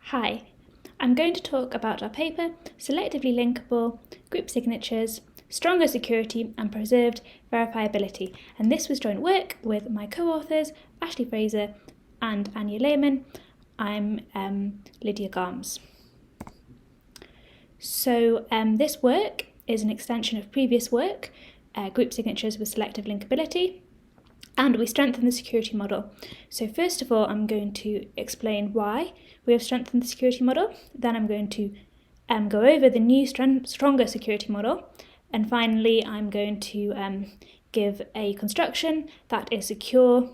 Hi, I'm going to talk about our paper, Selectively Linkable, Group Signatures, Stronger Security and Preserved Verifiability, and this was joint work with my co-authors, Fraser and Anja Lehmann. I'm Lydia Garms. So this work is an extension of previous work, Group Signatures with Selective Linkability, and we strengthen the security model. So first of all, I'm going to explain why we have strengthened the security model. Then I'm going to go over the new stronger security model. And finally, I'm going to give a construction that is secure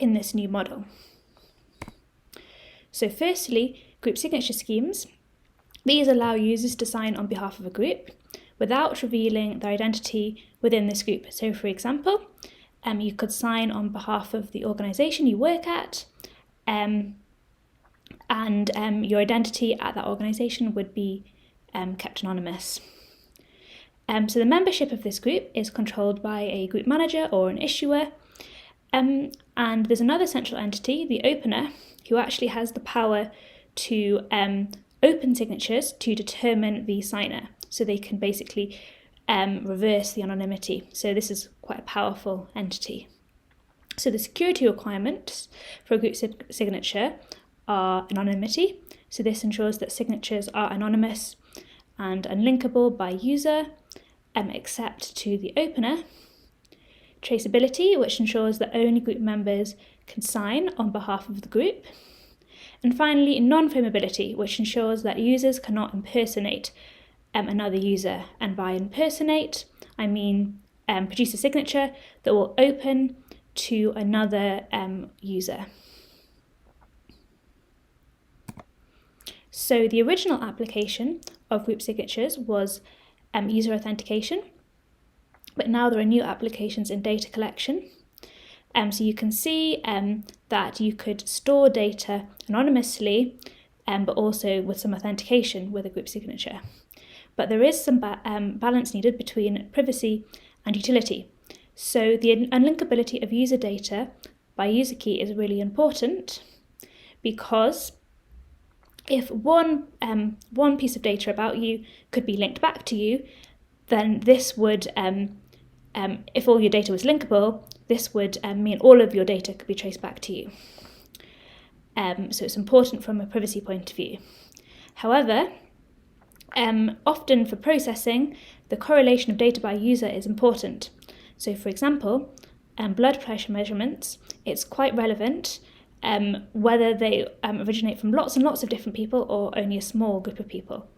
in this new model. So firstly, group signature schemes. These allow users to sign on behalf of a group without revealing their identity within this group. So for example, you could sign on behalf of the organisation you work at, and your identity at that organisation would be kept anonymous. So the membership of this group is controlled by a group manager or an issuer, and there's another central entity, the opener, who actually has the power to open signatures to determine the signer. So they can basically reverse the anonymity. So this is quite a powerful entity. So the security requirements for a group signature are anonymity. So this ensures that signatures are anonymous and unlinkable by user, except to the opener. Traceability, which ensures that only group members can sign on behalf of the group. And finally, non-frameability, which ensures that users cannot impersonate another user. And by impersonate, I mean produce a signature that will open to another user. So the original application of group signatures was user authentication, but now there are new applications in data collection. So you can see that you could store data anonymously, but also with some authentication with a group signature. But there is some balance needed between privacy and utility. So the unlinkability of user data by user key is really important, because if one piece of data about you could be linked back to you, then this would, if all your data was linkable, this would mean all of your data could be traced back to you. So it's important from a privacy point of view. However, often for processing, the correlation of data by user is important. So for example, blood pressure measurements, it's quite relevant whether they originate from lots and lots of different people or only a small group of people.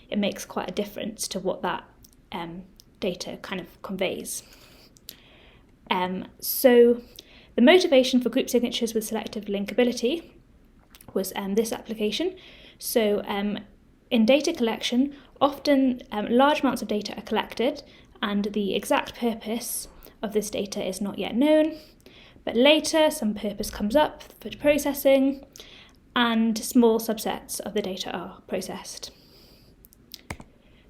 It makes quite a difference to what that data kind of conveys. So the motivation for group signatures with selective linkability was this application. So in data collection, often large amounts of data are collected and the exact purpose of this data is not yet known, but later some purpose comes up for processing and small subsets of the data are processed.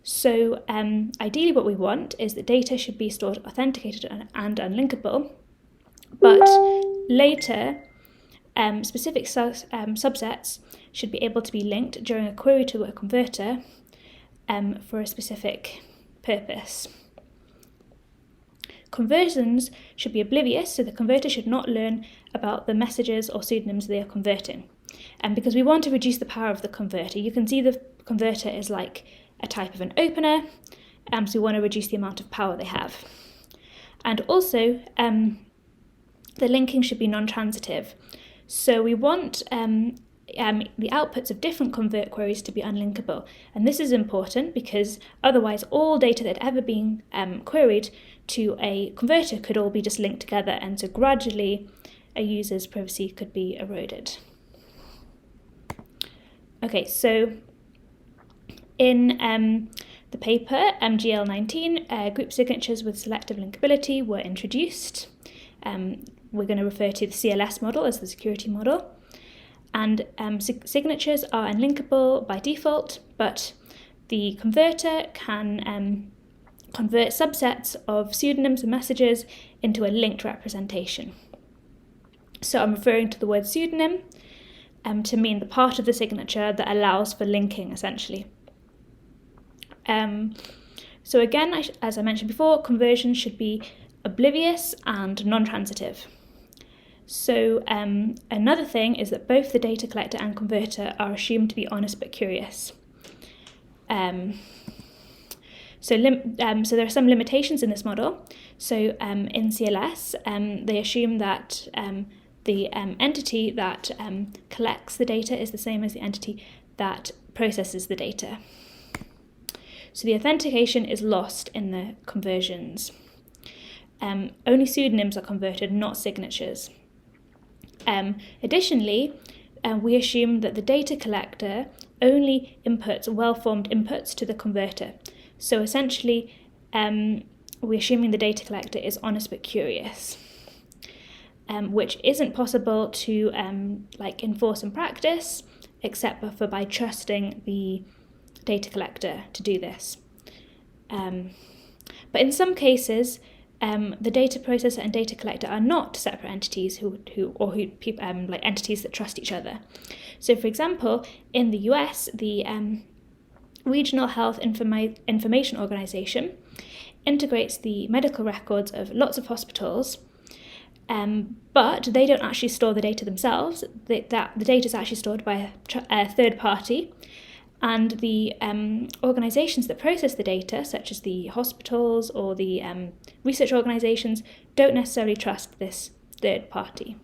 So ideally what we want is that data should be stored authenticated and unlinkable, but later specific subsets should be able to be linked during a query to a converter for a specific purpose. Conversions should be oblivious, so the converter should not learn about the messages or pseudonyms they are converting. And because we want to reduce the power of the converter, you can see the converter is like a type of an opener, so we want to reduce the amount of power they have. And also, the linking should be non-transitive. So we want the outputs of different convert queries to be unlinkable. And this is important because otherwise all data that had ever been queried to a converter could all be just linked together, and so gradually a user's privacy could be eroded. Okay, so in the paper MGL19, group signatures with selective linkability were introduced. We're going to refer to the CLS model as the security model. And signatures are unlinkable by default, but the converter can convert subsets of pseudonyms and messages into a linked representation. So I'm referring to the word pseudonym, to mean the part of the signature that allows for linking, essentially. So again, as I mentioned before, conversions should be oblivious and non-transitive. So another thing is that both the data collector and converter are assumed to be honest but curious. So there are some limitations in this model. So in CLS, they assume that the entity that collects the data is the same as the entity that processes the data. So the authentication is lost in the conversions. Only pseudonyms are converted, not signatures. Additionally, we assume that the data collector only inputs well-formed inputs to the converter. So essentially, we're assuming the data collector is honest but curious, which isn't possible to enforce in practice, except for by trusting the data collector to do this. But in some cases, the data processor and data collector are not separate entities entities that trust each other. So, for example, in the US, the Regional Health Information Organization integrates the medical records of lots of hospitals, but they don't actually store the data themselves. The data is actually stored by a third party, and the organizations that process the data, such as the hospitals or the research organizations, don't necessarily trust this third party.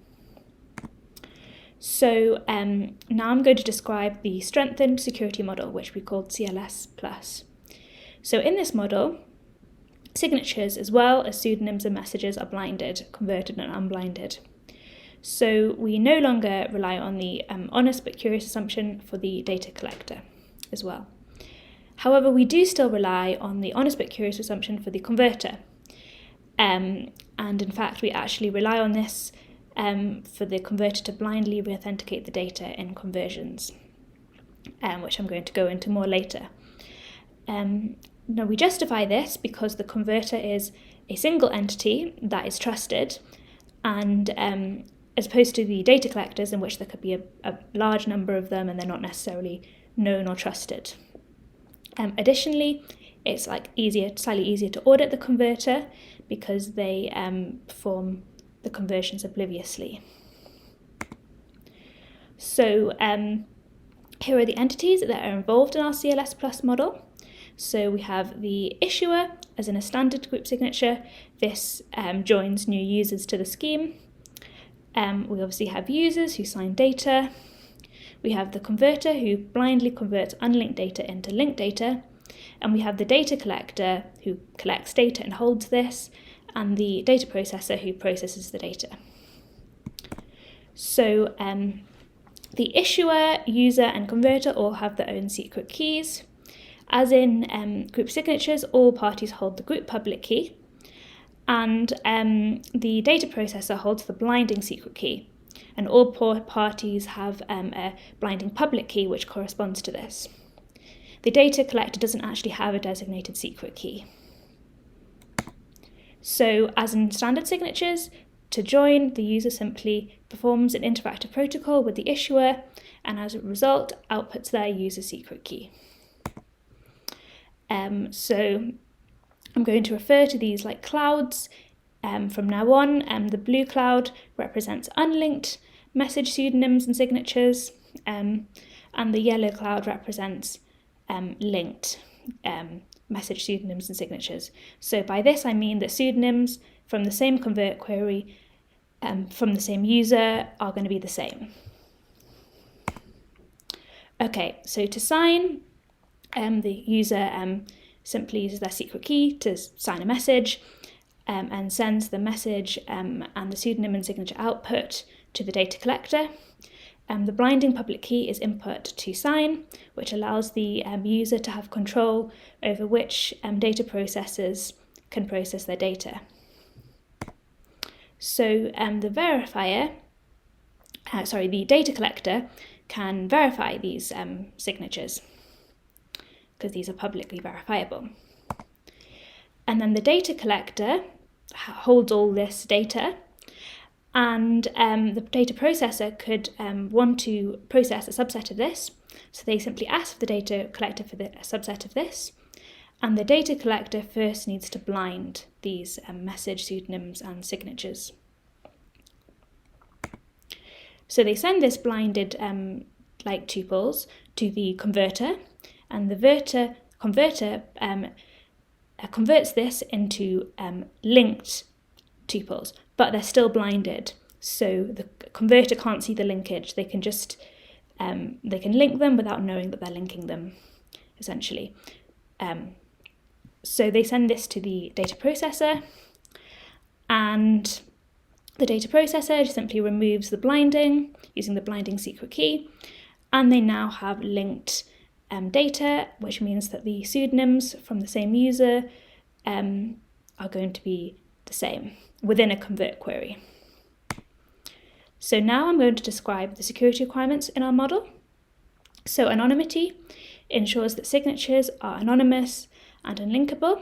So now I'm going to describe the strengthened security model, which we called CLS+. So in this model, signatures as well as pseudonyms and messages are blinded, converted and unblinded. So we no longer rely on the honest but curious assumption for the data collector as well. However, we do still rely on the honest but curious assumption for the converter. And in fact, we actually rely on this for the converter to blindly re-authenticate the data in conversions, which I'm going to go into more later. Now, we justify this because the converter is a single entity that is trusted, and as opposed to the data collectors, in which there could be a large number of them and they're not necessarily known or trusted. Additionally, it's slightly easier to audit the converter because they perform the conversions obliviously. So here are the entities that are involved in our CLS+ model. So we have the issuer, as in a standard group signature. This joins new users to the scheme. We obviously have users who sign data. We have the converter who blindly converts unlinked data into linked data. And we have the data collector who collects data and holds this, and the data processor who processes the data. So the issuer, user, and converter all have their own secret keys. As in group signatures, all parties hold the group public key, and the data processor holds the blinding secret key. And all parties have a blinding public key which corresponds to this. The data collector doesn't actually have a designated secret key. So, as in standard signatures, to join, the user simply performs an interactive protocol with the issuer, and as a result, outputs their user secret key. So, I'm going to refer to these like clouds from now on. The blue cloud represents unlinked message pseudonyms and signatures, and the yellow cloud represents linked message pseudonyms and signatures. So by this I mean that pseudonyms from the same convert query from the same user are going to be the same. Okay, so to sign, the user simply uses their secret key to sign a message and sends the message and the pseudonym and signature output to the data collector. The blinding public key is input to sign, which allows the user to have control over which data processors can process their data. So the data collector can verify these signatures because these are publicly verifiable. And then the data collector holds all this data, And the data processor could want to process a subset of this. So they simply ask the data collector for a subset of this. And the data collector first needs to blind these message pseudonyms and signatures. So they send this blinded like tuples to the converter, and the converter converts this into linked tuples, but they're still blinded. So the converter can't see the linkage. They can just they can link them without knowing that they're linking them, essentially. So they send this to the data processor, and the data processor just simply removes the blinding using the blinding secret key, and they now have linked data, which means that the pseudonyms from the same user are going to be the same within a convert query. So now I'm going to describe the security requirements in our model. So anonymity ensures that signatures are anonymous and unlinkable,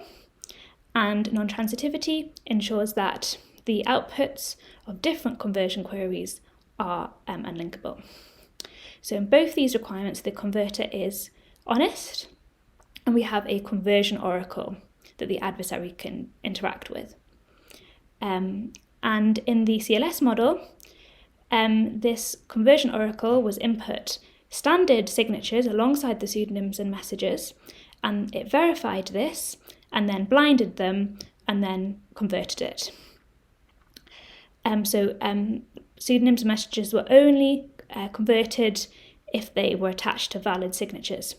and non-transitivity ensures that the outputs of different conversion queries are unlinkable. So in both these requirements, the converter is honest, and we have a conversion oracle that the adversary can interact with. And in the CLS model, this conversion oracle was input standard signatures alongside the pseudonyms and messages, and it verified this and then blinded them and then converted it. So pseudonyms and messages were only converted if they were attached to valid signatures.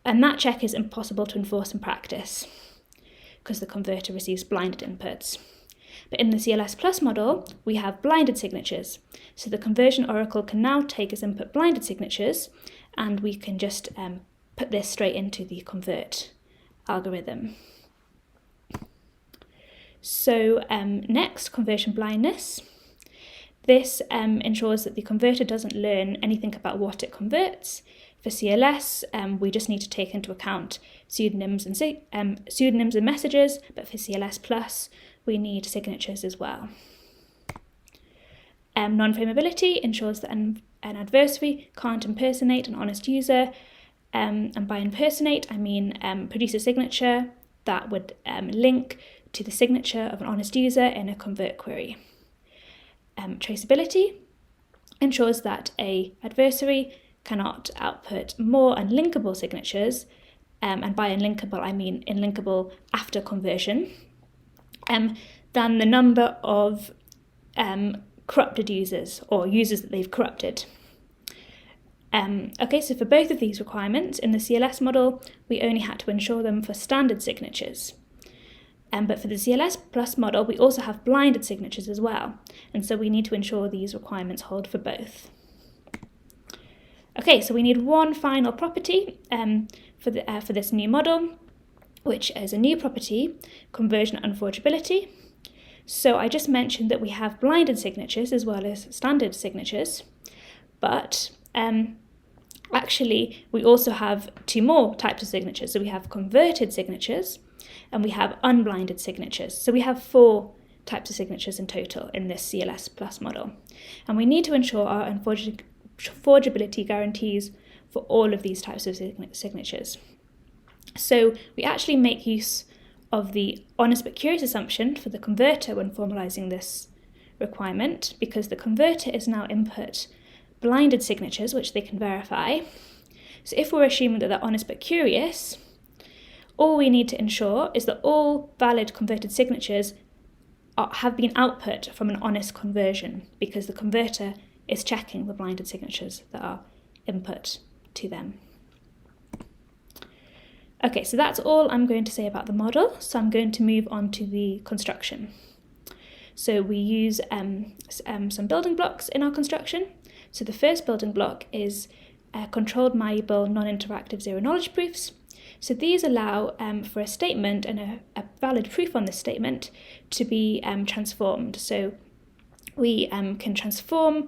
And that check is impossible to enforce in practice because the converter receives blinded inputs. But in the CLS Plus model, we have blinded signatures. So the conversion oracle can now take as input blinded signatures, and we can just put this straight into the convert algorithm. So next, conversion blindness. This ensures that the converter doesn't learn anything about what it converts. For CLS, we just need to take into account pseudonyms and messages, but for CLS Plus, we need signatures as well. Non-frameability ensures that an adversary can't impersonate an honest user, and by impersonate, I mean produce a signature that would link to the signature of an honest user in a convert query. Traceability ensures that an adversary cannot output more unlinkable signatures, and by unlinkable I mean unlinkable after conversion, than the number of corrupted users or users that they've corrupted. Okay, so for both of these requirements in the CLS model, we only had to ensure them for standard signatures. But for the CLS Plus model, we also have blinded signatures as well, and so we need to ensure these requirements hold for both. Okay, so we need one final property for this new model, which is a new property, conversion unforgeability. So I just mentioned that we have blinded signatures as well as standard signatures, but actually we also have two more types of signatures. So we have converted signatures and we have unblinded signatures. So we have 4 types of signatures in total in this CLS Plus model. And we need to ensure our unforgeability guarantees for all of these types of signatures. So we actually make use of the honest but curious assumption for the converter when formalizing this requirement, because the converter is now input blinded signatures which they can verify. So if we're assuming that they're honest but curious, all we need to ensure is that all valid converted signatures have been output from an honest conversion, because the converter is checking the blinded signatures that are input to them. Okay, so that's all I'm going to say about the model. So I'm going to move on to the construction. So we use some building blocks in our construction. So the first building block is controlled malleable non-interactive zero knowledge proofs. So these allow for a statement and a valid proof on this statement to be transformed. So we can transform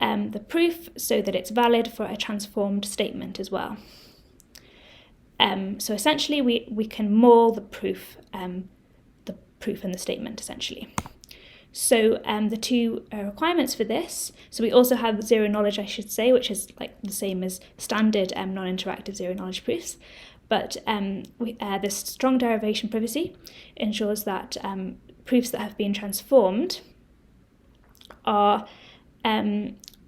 the proof so that it's valid for a transformed statement as well. So essentially we can maul the proof and the statement essentially. So the two requirements for this, so we also have zero knowledge, I should say, which is like the same as standard non-interactive zero knowledge proofs. But this strong derivation privacy ensures that proofs that have been transformed are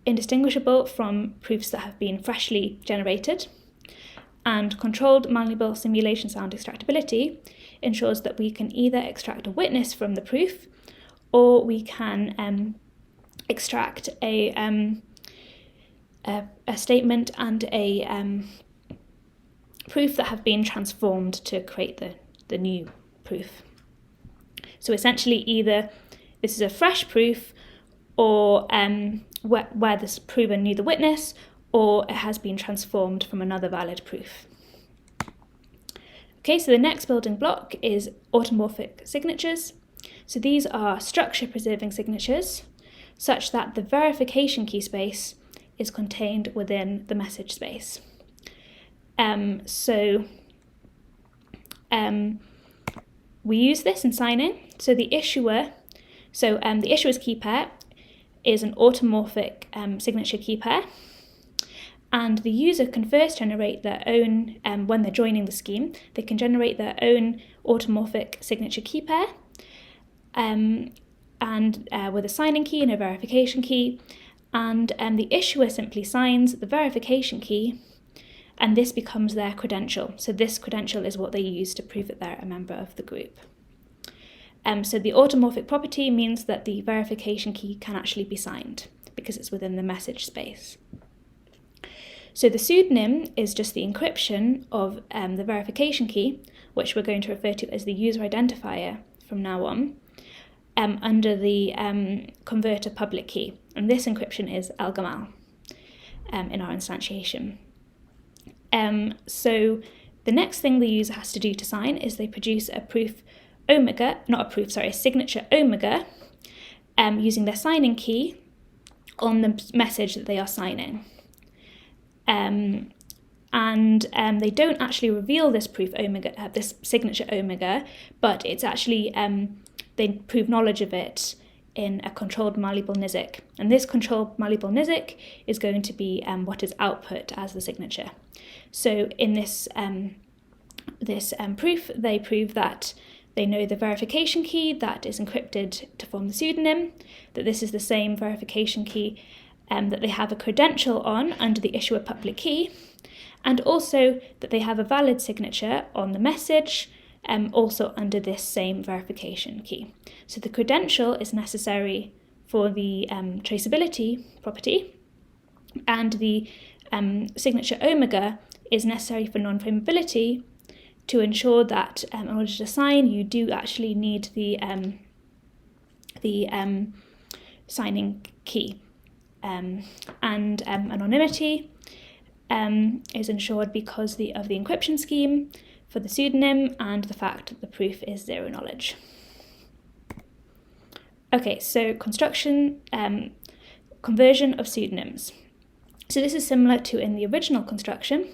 indistinguishable from proofs that have been freshly generated. And controlled malleable simulation sound extractability ensures that we can either extract a witness from the proof, or we can extract a statement and a proof that have been transformed to create the new proof. So essentially, either this is a fresh proof, or where this prover knew the witness, or it has been transformed from another valid proof. Okay, so the next building block is automorphic signatures. So these are structure-preserving signatures, such that the verification key space is contained within the message space. We use this in signing. So the issuer's key pair is an automorphic signature key pair, and the user can first generate their own, when they're joining the scheme, they can generate their own automorphic signature key pair, and with a signing key and a verification key, and the issuer simply signs the verification key, and this becomes their credential. So this credential is what they use to prove that they're a member of the group. So the automorphic property means that the verification key can actually be signed because it's within the message space. So the pseudonym is just the encryption of the verification key, which we're going to refer to as the user identifier from now on, under the converter public key. And this encryption is Algamal in our instantiation. So the next thing the user has to do to sign is they produce a signature omega, using their signing key on the message that they are signing. And they don't actually reveal this proof omega, this signature omega, but it's actually, they prove knowledge of it in a controlled malleable NISIC. And this controlled malleable NISIC is going to be what is output as the signature. So in this proof, they prove that they know the verification key that is encrypted to form the pseudonym, that this is the same verification key that they have a credential on under the issuer public key, and also that they have a valid signature on the message, also under this same verification key. So the credential is necessary for the traceability property, and the signature omega is necessary for non-frameability, to ensure that in order to sign, you do actually need the signing key. And anonymity is ensured because of the encryption scheme for the pseudonym and the fact that the proof is zero knowledge. Okay, so construction, conversion of pseudonyms. So this is similar to in the original construction.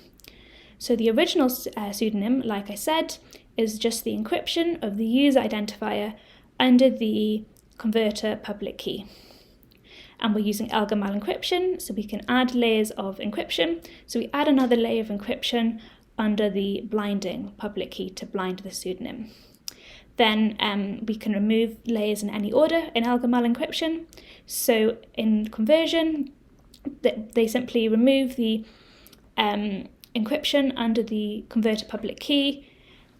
So the original pseudonym, like I said, is just the encryption of the user identifier under the converter public key. And we're using Algamal encryption, so we can add layers of encryption. So we add another layer of encryption under the blinding public key to blind the pseudonym. Then we can remove layers in any order in Algamal encryption. So in conversion, they simply remove the encryption under the converter public key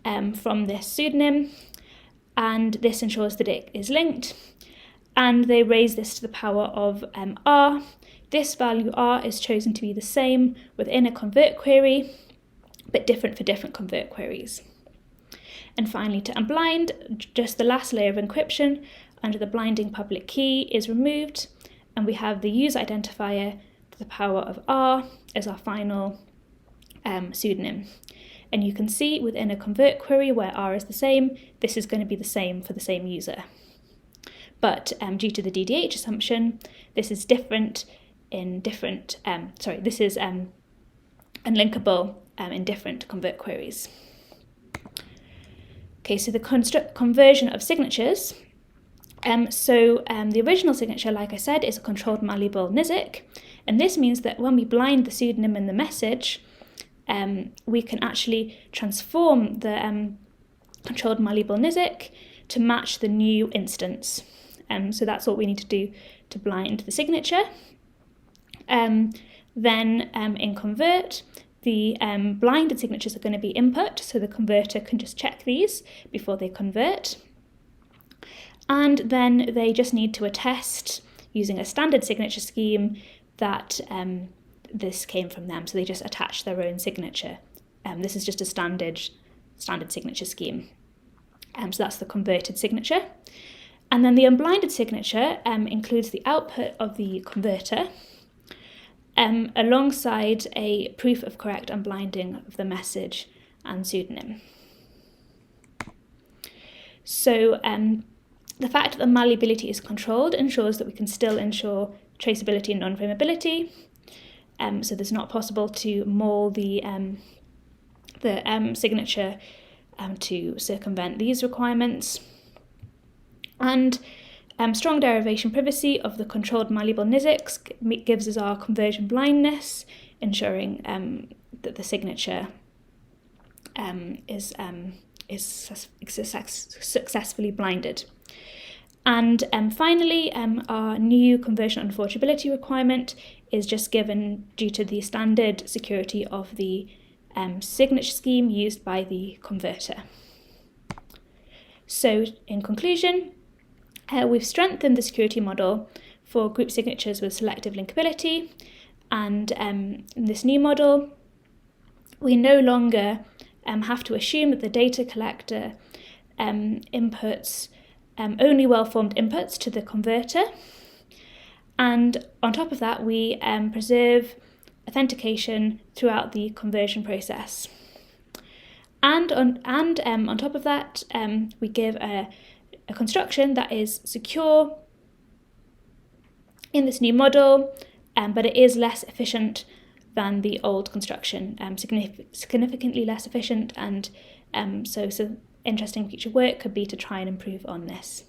from this pseudonym, and this ensures that it is linked, and they raise this to the power of R. This value R is chosen to be the same within a convert query, but different for different convert queries. And finally, to unblind, just the last layer of encryption under the blinding public key is removed, and we have the user identifier to the power of R as our final pseudonym. And you can see within a convert query where R is the same, this is going to be the same for the same user. But due to the DDH assumption, this is different in different, this is unlinkable in different convert queries. Okay, so the conversion of signatures. The original signature, like I said, is a controlled malleable NISIC, and this means that when we blind the pseudonym in the message, we can actually transform the controlled malleable NISIC to match the new instance. So that's what we need to do to blind the signature. Then in convert, the blinded signatures are going to be input, so the converter can just check these before they convert. And then they just need to attest using a standard signature scheme that this came from them. So they just attach their own signature. This is just a standard signature scheme. So that's the converted signature. And then the unblinded signature includes the output of the converter alongside a proof of correct unblinding of the message and pseudonym. So the fact that the malleability is controlled ensures that we can still ensure traceability and non-frameability. So it's not possible to maul the signature to circumvent these requirements. And strong derivation privacy of the controlled malleable NISICs gives us our conversion blindness, ensuring that the signature is successfully blinded. And finally, our new conversion unforgeability requirement is just given due to the standard security of the signature scheme used by the converter. So in conclusion, we've strengthened the security model for group signatures with selective linkability, and in this new model, we no longer have to assume that the data collector inputs only well-formed inputs to the converter, and on top of that, we preserve authentication throughout the conversion process. And on top of that, we give a construction that is secure in this new model, but it is less efficient than the old construction, significantly less efficient, and so interesting future work could be to try and improve on this.